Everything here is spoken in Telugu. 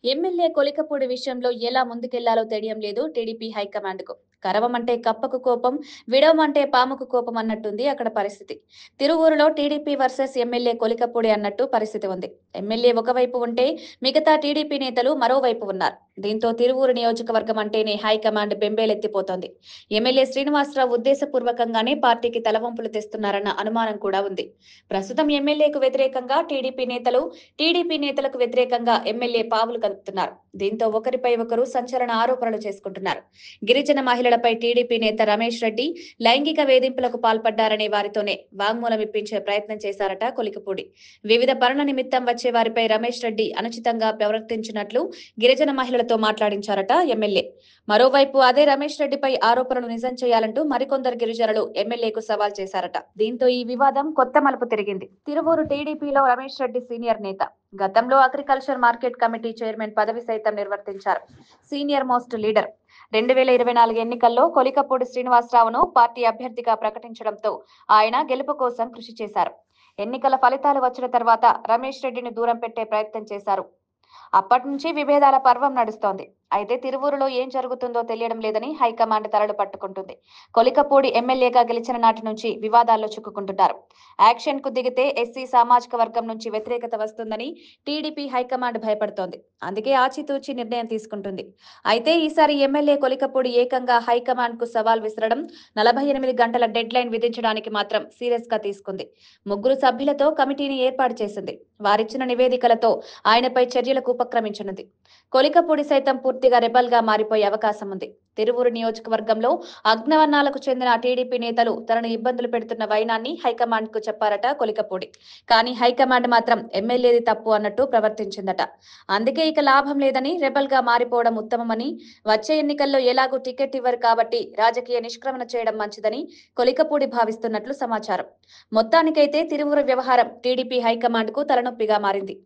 ఎమ్మెల్యే కొలికపూడి విషయంలో ఎలా ముందుకెళ్లాలో తెలియడం లేదు టీడీపీ హైకమాండ్‌కు. కరవమంటే కప్పకు కోపం, విడవమంటే పాముకు కోపం అన్నట్టుంది అక్కడ పరిస్థితి. తిరువూరులో టీడీపీ వర్సెస్ ఎమ్మెల్యే కొలికపూడి అన్నట్టు పరిస్థితి ఉంది. ఎమ్మెల్యే ఒకవైపు ఉంటే మిగతా టీడీపీ నేతలు మరోవైపు ఉన్నారు. దీంతో తిరువూరు నియోజకవర్గం అంటేనే హైకమాండ్ బెంబేలెత్తిపోతోంది. ఎమ్మెల్యే శ్రీనివాసరావు ఉద్దేశపూర్వకంగానే పార్టీకి తలవంపులు తెస్తున్నారన్న అనుమానం కూడా ఉంది. ప్రస్తుతం ఎమ్మెల్యేకు వ్యతిరేకంగా టీడీపీ నేతలు, టీడీపీ నేతలకు వ్యతిరేకంగా ఎమ్మెల్యే పావులు కదుపుతున్నారు. దీంతో ఒకరిపై ఒకరు సంచలన ఆరోపణలు చేసుకుంటున్నారు. గిరిజన మహిళలపై టీడీపీ నేత రమేష్ రెడ్డి లైంగిక వేధింపులకు పాల్పడ్డారనే వారితోనే వాంగ్మూలం ఇప్పించే ప్రయత్నం చేశారట కొలికపూడి. వివిధ పనుల నిమిత్తం వచ్చే వారిపై రమేష్ రెడ్డి అనుచితంగా ప్రవర్తించినట్లు గిరిజన మహిళలతో మాట్లాడించారట ఎమ్మెల్యే. మరోవైపు అదే రమేష్ రెడ్డిపై ఆరోపణలు నిజం చేయాలంటూ మరికొందరు గిరిజనులు ఎమ్మెల్యేకు సవాల్ చేశారట. దీంతో ఈ వివాదం కొత్త మలుపు తిరిగింది. తిరువూరు టీడీపీలో రమేష్ రెడ్డి సీనియర్ నేత. గతంలో అగ్రికల్చర్ మార్కెట్ కమిటీ చైర్మన్ పదవి సైతం నిర్వర్తించారు. Senior most leader. 2024 ఎన్నికల్లో కొలికపూడి శ్రీనివాసరావును పార్టీ అభ్యర్థిగా ప్రకటించడంతో ఆయన గెలుపు కోసం కృషి చేశారు. ఎన్నికల ఫలితాలు వచ్చిన తర్వాత రమేష్ రెడ్డిని దూరం పెట్టే ప్రయత్నం చేశారు. అప్పటి నుంచి విభేదాల పర్వం నడుస్తోంది. అయితే తిరువూరులో ఏం జరుగుతుందో తెలియడం లేదని హైకమాండ్ తలలు పట్టుకుంటుంది. కొలికపూడి ఎమ్మెల్యేగా గెలిచిన నాటి నుంచి వివాదాల్లో చిక్కుకుంటున్నారు. యాక్షన్ కు దిగితే ఎస్సీ సామాజిక వర్గం నుంచి వ్యతిరేకత వస్తుందని టీడీపీ హైకమాండ్ భయపడుతోంది. అందుకే ఆచితూచి నిర్ణయం తీసుకుంటుంది. అయితే ఈసారి ఎమ్మెల్యే కొలికపూడి ఏకంగా హైకమాండ్ కు సవాల్ విసరడం 48 గంటల డెడ్ లైన్ విధించడానికి మాత్రం సీరియస్ గా తీసుకుంది. 3 సభ్యులతో కమిటీని ఏర్పాటు చేసింది. వారిచ్చిన నివేదికలతో ఆయనపై చర్యలకు ఉపక్రమించనుంది. కొలికపూడి సైతం పూర్తిగా రెబల్ గా మారిపోయే అవకాశం ఉంది. తిరువూరు నియోజకవర్గంలో అగ్రవర్ణాలకు చెందిన టీడీపీ నేతలు తనను ఇబ్బందులు పెడుతున్న వైనాన్ని హైకమాండ్ కు చెప్పారట కొలికపూడి. కానీ హైకమాండ్ మాత్రం ఎమ్మెల్యేది తప్పు అన్నట్టు ప్రవర్తించిందట. అందుకే ఇక లాభం లేదని రెబల్ గా మారిపోవడం ఉత్తమమని, వచ్చే ఎన్నికల్లో ఎలాగూ టికెట్ ఇవ్వరు కాబట్టి రాజకీయ నిష్క్రమణ చేయడం మంచిదని కొలికపూడి భావిస్తున్నట్లు సమాచారం. మొత్తానికైతే తిరువూరు వ్యవహారం టీడీపీ హైకమాండ్ కు తలనొప్పిగా మారింది.